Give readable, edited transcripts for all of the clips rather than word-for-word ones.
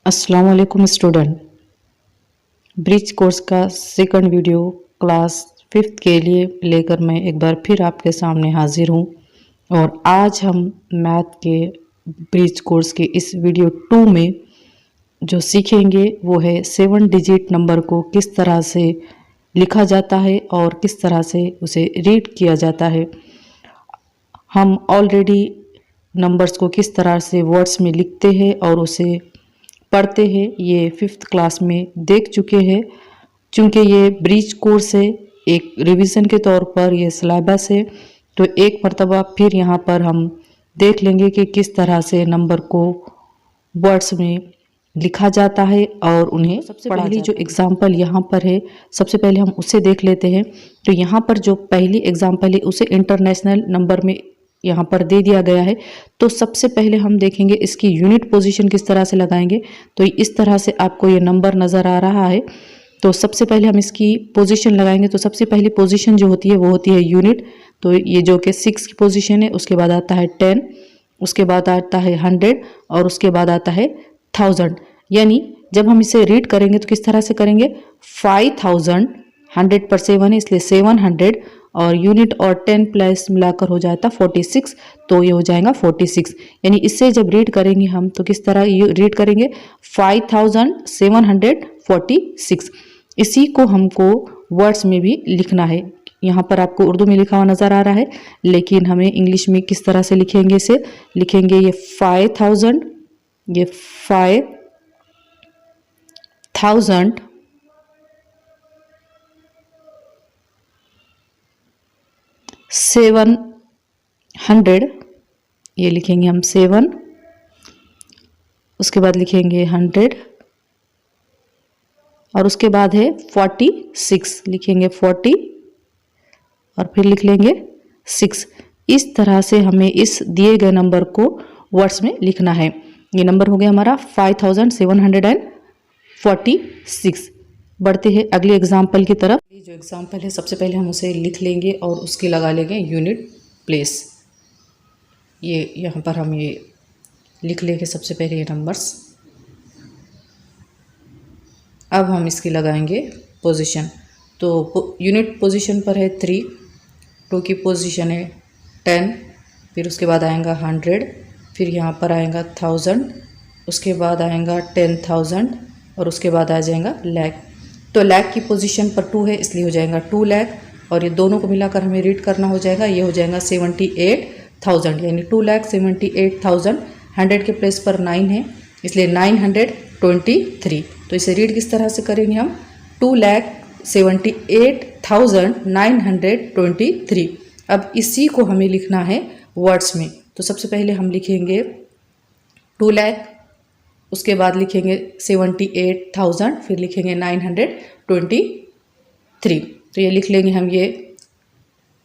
अस्सलाम वालेकुम student. Bridge course का सेकंड वीडियो क्लास 5th के लिए लेकर मैं एक बार फिर आपके सामने हाजिर हूँ और आज हम मैथ के ब्रिज कोर्स के इस वीडियो 2 में जो सीखेंगे वो है 7 डिजिट नंबर को किस तरह से लिखा जाता है और किस तरह से उसे रीड किया जाता है। हम ऑलरेडी नंबर्स को किस तरह से वर्ड्स में लिखते हैं और उसे पढ़ते हैं ये 5th क्लास में देख चुके हैं। चूँकि ये ब्रिज कोर्स है, एक रिवीजन के तौर पर ये सिलेबस है, तो एक मर्तबा फिर यहाँ पर हम देख लेंगे कि किस तरह से नंबर को वर्ड्स में लिखा जाता है और उन्हें सबसे पहली जो एग्जाम्पल यहाँ पर है सबसे पहले हम उसे देख लेते हैं। तो यहाँ पर जो पहली एग्जाम्पल है उसे इंटरनेशनल नंबर में यहाँ पर दे दिया गया है। तो सबसे पहले हम देखेंगे इसकी यूनिट पोजीशन किस तरह से लगाएंगे। तो इस तरह से आपको ये नंबर नज़र आ रहा है। तो सबसे पहले हम इसकी पोजीशन लगाएंगे। तो सबसे पहली पोजीशन जो होती है वो होती है यूनिट। तो ये जो कि 6 की पोजीशन है, उसके बाद आता है 10, उसके बाद आता है 100 और उसके बाद आता है 1000। यानी जब हम इसे रीड करेंगे तो किस तरह से करेंगे, 5000, 100 पर 7 है इसलिए 700 और यूनिट और 10 प्लस मिलाकर हो जाता 46। तो ये हो जाएगा 46। यानी इससे जब रीड करेंगे हम तो किस तरह रीड करेंगे, 5746। इसी को हमको वर्ड्स में भी लिखना है। यहाँ पर आपको उर्दू में लिखा हुआ नज़र आ रहा है, लेकिन हमें इंग्लिश में किस तरह से लिखेंगे, इसे लिखेंगे ये 5000, ये 5000 700, ये लिखेंगे हम 7, उसके बाद लिखेंगे 100 और उसके बाद है 46, लिखेंगे 40 और फिर लिख लेंगे 6। इस तरह से हमें इस दिए गए नंबर को वर्ड्स में लिखना है। ये नंबर हो गया हमारा 5746। बढ़ते हैं अगले एग्जाम्पल की तरफ। जो एग्जाम्पल है सबसे पहले हम उसे लिख लेंगे और उसकी लगा लेंगे यूनिट प्लेस। ये यहाँ पर हम ये लिख लेंगे सबसे पहले ये नंबर्स। अब हम इसकी लगाएंगे पोजीशन। तो यूनिट पोजीशन पर है 3, 2 की पोजीशन है 10, फिर उसके बाद आएगा 100, फिर यहाँ पर आएगा 1000, उसके बाद आएगा 10,000 और उसके बाद आ जाएगा लाख। तो लाख की पोजीशन पर 2 है इसलिए हो जाएगा 2 लाख और ये दोनों को मिलाकर हमें रीड करना हो जाएगा, ये हो जाएगा 78,000। यानी 2,78,000। 100 के प्लेस पर 9 है इसलिए 923। तो इसे रीड किस तरह से करेंगे हम, 2,78,923। अब इसी को हमें लिखना है वर्ड्स में। तो सबसे पहले हम लिखेंगे 2 लाख, उसके बाद लिखेंगे 78,000, फिर लिखेंगे 923। तो ये लिख लेंगे हम, ये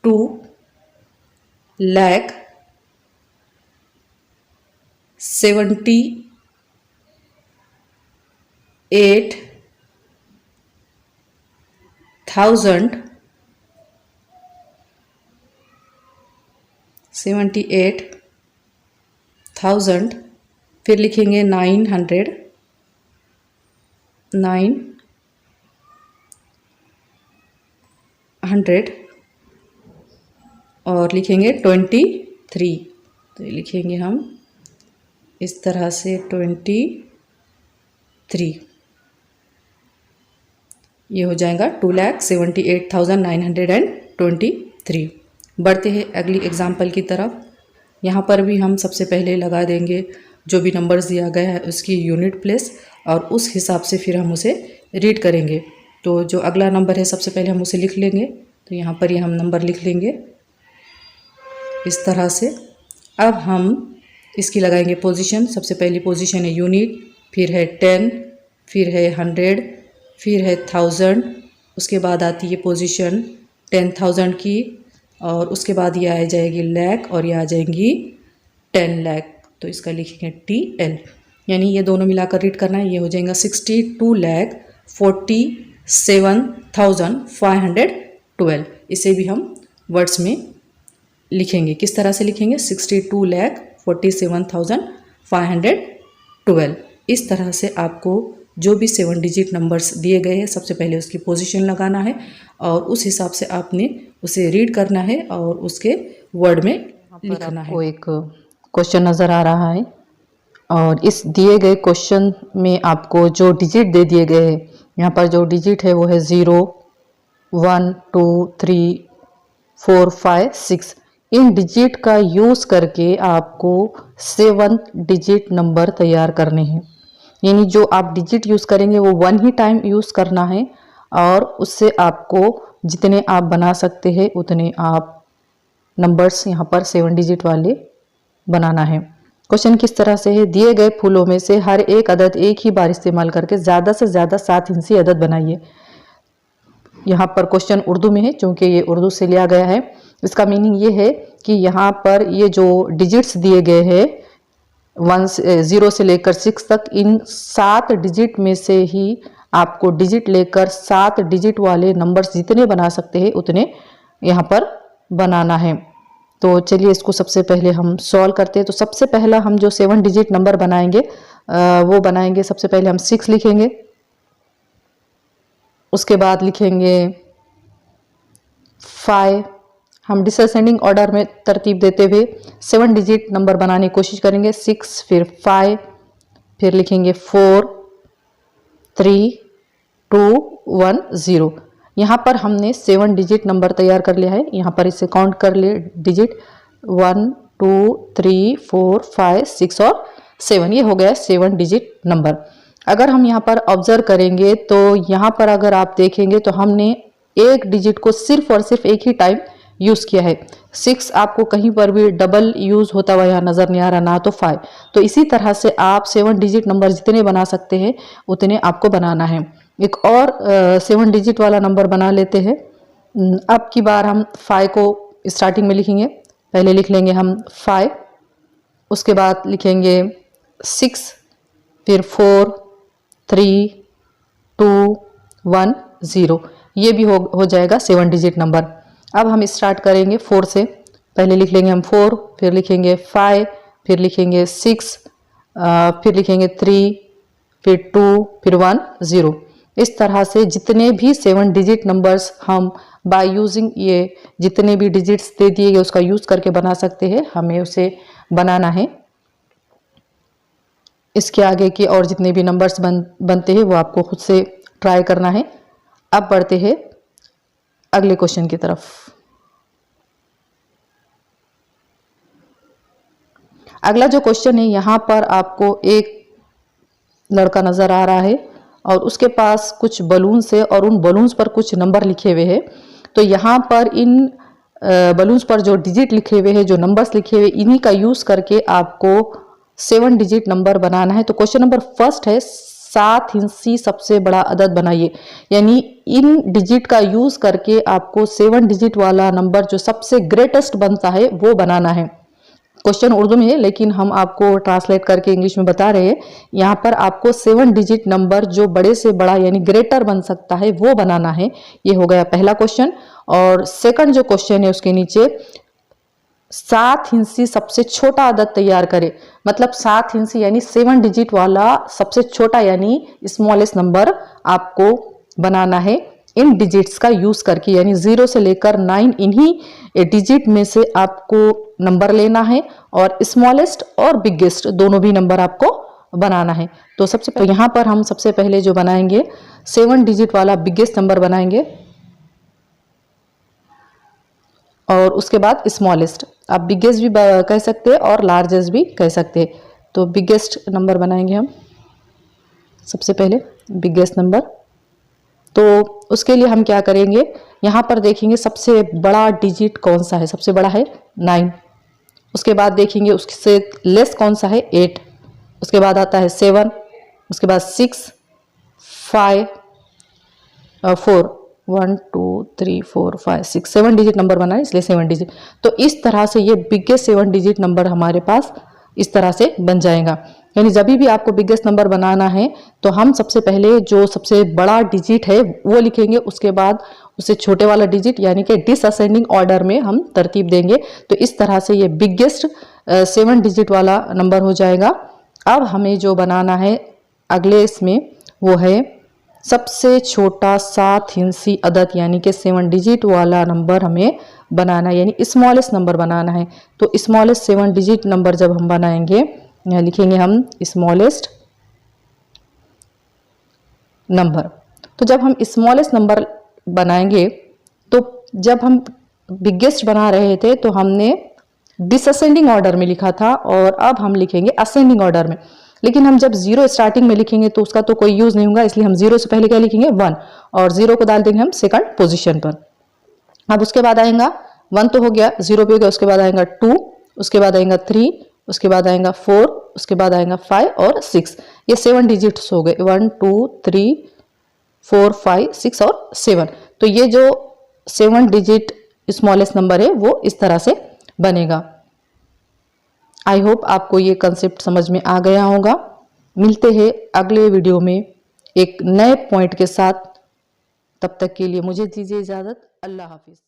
2,78,000, फिर लिखेंगे 900 और लिखेंगे 23। तो ये लिखेंगे हम इस तरह से 23। ये हो जाएगा 2,78,923। बढ़ते हैं अगली एग्जाम्पल की तरफ। यहाँ पर भी हम सबसे पहले लगा देंगे जो भी नंबर्स दिया गया है उसकी यूनिट प्लेस और उस हिसाब से फिर हम उसे रीड करेंगे। तो जो अगला नंबर है सबसे पहले हम उसे लिख लेंगे। तो यहाँ पर ये हम नंबर लिख लेंगे इस तरह से। अब हम इसकी लगाएंगे पोजीशन। सबसे पहली पोजीशन है यूनिट, फिर है 10, फिर है 100, फिर है 1000, उसके बाद आती है पोजीशन 10,000 की और उसके बाद ये आ जाएगी लाख और ये आ जाएंगी 10 लाख। तो इसका लिखेंगे TL। यानी ये दोनों मिलाकर रीड करना है, ये हो जाएगा 62,47,512। इसे भी हम वर्ड्स में लिखेंगे। किस तरह से लिखेंगे, 62,47,512। इस तरह से आपको जो भी 7 डिजिट नंबर्स दिए गए हैं सबसे पहले उसकी पोजीशन लगाना है और उस हिसाब से आपने उसे रीड करना है और उसके वर्ड में लिखना है। आपको एक क्वेश्चन नज़र आ रहा है और इस दिए गए क्वेश्चन में आपको जो डिजिट दे दिए गए हैं, यहाँ पर जो डिजिट है वो है 0, 1, 2, 3, 4, 5, 6। इन डिजिट का यूज़ करके आपको 7 डिजिट नंबर तैयार करने हैं। यानी जो आप डिजिट यूज़ करेंगे वो 1 ही टाइम यूज़ करना है और उससे आपको जितने आप बना सकते हैं उतने आप नंबर्स यहाँ पर 7 डिजिट वाले बनाना है। क्वेश्चन किस तरह से है, दिए गए फूलों में से हर एक अदद एक ही बार इस्तेमाल करके ज़्यादा से ज़्यादा 7 हिंसी अदद बनाइए। यहाँ पर क्वेश्चन उर्दू में है क्योंकि ये उर्दू से लिया गया है। इसका मीनिंग ये है कि यहाँ पर ये जो डिजिट्स दिए गए हैं 0 से लेकर 6 तक, इन 7 डिजिट में से ही आपको डिजिट लेकर 7 डिजिट वाले नंबर्स जितने बना सकते हैं उतने यहाँ पर बनाना है। तो चलिए इसको सबसे पहले हम सॉल्व करते हैं। तो सबसे पहला हम जो 7 डिजिट नंबर बनाएंगे वो बनाएंगे, सबसे पहले हम 6 लिखेंगे, उसके बाद लिखेंगे 5। हम डिसेंडिंग ऑर्डर में तरतीब देते हुए 7 डिजिट नंबर बनाने की कोशिश करेंगे। 6, फिर 5, फिर लिखेंगे 4, 3, 2, 1, 0। यहाँ पर हमने 7 डिजिट नंबर तैयार कर लिया है। यहाँ पर इसे काउंट कर लिए डिजिट 1, 2, 3, 4, 5, 6 और 7। ये हो गया 7 डिजिट नंबर। अगर हम यहाँ पर ऑब्जर्व करेंगे तो यहाँ पर अगर आप देखेंगे तो हमने एक डिजिट को सिर्फ और सिर्फ एक ही टाइम यूज़ किया है। 6 आपको कहीं पर भी डबल यूज़ होता हुआ यहाँ नज़र नहीं आ रहा, ना तो 5। तो इसी तरह से आप 7 डिजिट नंबर जितने बना सकते हैं उतने आपको बनाना है। एक और 7 डिजिट वाला नंबर बना लेते हैं। अब की बार हम 5 को स्टार्टिंग में लिखेंगे। पहले लिख लेंगे हम 5, उसके बाद लिखेंगे 6, फिर 4, 3, 2, 1, 0। ये भी हो जाएगा 7 डिजिट नंबर। अब हम स्टार्ट करेंगे 4 से। पहले लिख लेंगे हम 4, फिर लिखेंगे 5, फिर लिखेंगे 6, फिर लिखेंगे 3, फिर 2, फिर 1, 0। इस तरह से जितने भी 7 डिजिट नंबर्स हम बाय यूजिंग ये जितने भी डिजिट्स दे दिए गए उसका यूज़ करके बना सकते हैं, हमें उसे बनाना है। इसके आगे के और जितने भी नंबर्स बनते हैं वो आपको खुद से ट्राई करना है। अब बढ़ते हैं अगले क्वेश्चन की तरफ। अगला जो क्वेश्चन है, यहाँ पर आपको एक लड़का नज़र आ रहा है और उसके पास कुछ बलून्स है और उन बलून्स पर कुछ नंबर लिखे हुए हैं। तो यहाँ पर इन बलून्स पर जो डिजिट लिखे हुए हैं, जो नंबर्स लिखे हुए, इन्हीं का यूज़ करके आपको 7 डिजिट नंबर बनाना है। तो क्वेश्चन नंबर फर्स्ट है 7 हिंसी सबसे बड़ा अदद बनाइए। यानी इन डिजिट का यूज़ करके आपको 7 डिजिट वाला नंबर जो सबसे ग्रेटेस्ट बनता है वो बनाना है। क्वेश्चन उर्दू में है लेकिन हम आपको ट्रांसलेट करके इंग्लिश में बता रहे हैं। यहाँ पर आपको 7 डिजिट नंबर जो बड़े से बड़ा यानी ग्रेटर बन सकता है वो बनाना है। ये हो गया पहला क्वेश्चन। और सेकंड जो क्वेश्चन है उसके नीचे 7 हिंसी सबसे छोटा अदद तैयार करे। मतलब 7 हिंसी यानी 7 डिजिट वाला सबसे छोटा यानी स्मॉलेस्ट नंबर आपको बनाना है इन डिजिट्स का यूज़ करके। यानी 0 से लेकर 9 इन्हीं डिजिट में से आपको नंबर लेना है और स्मॉलेस्ट और बिगेस्ट दोनों भी नंबर आपको बनाना है। तो सबसे पहले यहाँ पर हम सबसे पहले जो बनाएंगे 7 डिजिट वाला बिगेस्ट नंबर बनाएंगे और उसके बाद स्मॉलेस्ट। आप बिगेस्ट भी कह सकते हैं और लार्जेस्ट भी कह सकते हैं। तो बिगेस्ट नंबर बनाएंगे हम सबसे पहले, बिगेस्ट नंबर। तो उसके लिए हम क्या करेंगे, यहाँ पर देखेंगे सबसे बड़ा डिजिट कौन सा है। सबसे बड़ा है 9। उसके बाद देखेंगे उससे लेस कौन सा है 8। उसके बाद आता है 7। उसके बाद 6, 5, 4, 1, 2, 3, 4, 5, 6, 7 डिजिट नंबर बना है इसलिए 7 डिजिट। तो इस तरह से ये बिगेस्ट 7 डिजिट नंबर हमारे पास इस तरह से बन जाएगा। यानी जब भी आपको बिगेस्ट नंबर बनाना है तो हम सबसे पहले जो सबसे बड़ा डिजिट है वो लिखेंगे, उसके बाद उससे छोटे वाला डिजिट यानी कि डिसअसेंडिंग ऑर्डर में हम तरतीब देंगे। तो इस तरह से ये बिगेस्ट 7 डिजिट वाला नंबर हो जाएगा। अब हमें जो बनाना है अगले इसमें वो है सबसे छोटा 7 हिंसी अदद यानी कि 7 डिजिट वाला नंबर हमें बनाना है, यानी स्मॉलेस्ट नंबर बनाना है। तो स्मॉलेस्ट 7 डिजिट नंबर जब हम बनाएंगे, यहाँ लिखेंगे हम स्मॉलेस्ट नंबर। तो जब हम स्मॉलेस्ट नंबर बनाएंगे, तो जब हम बिगेस्ट बना रहे थे तो हमने डिसअसेंडिंग ऑर्डर में लिखा था और अब हम लिखेंगे असेंडिंग ऑर्डर में। लेकिन हम जब 0 स्टार्टिंग में लिखेंगे तो उसका तो कोई यूज नहीं होगा, इसलिए हम 0 से पहले क्या लिखेंगे 1 और 0 को डाल देंगे हम सेकंड पोजीशन पर। अब उसके बाद आएगा 1 तो हो गया, 0 पे हो गया, उसके बाद आएगा 2, उसके बाद आएगा 3, उसके बाद आएगा 4, उसके बाद आएगा 5 और 6। ये 7 डिजिट्स हो गए, 1 2 3 4 5 6 और 7। तो ये जो 7 डिजिट स्मॉलेस्ट नंबर है वो इस तरह से बनेगा। आई होप आपको ये कंसेप्ट समझ में आ गया होगा। मिलते हैं अगले वीडियो में एक नए पॉइंट के साथ। तब तक के लिए मुझे दीजिए इजाज़त। अल्लाह हाफिज़।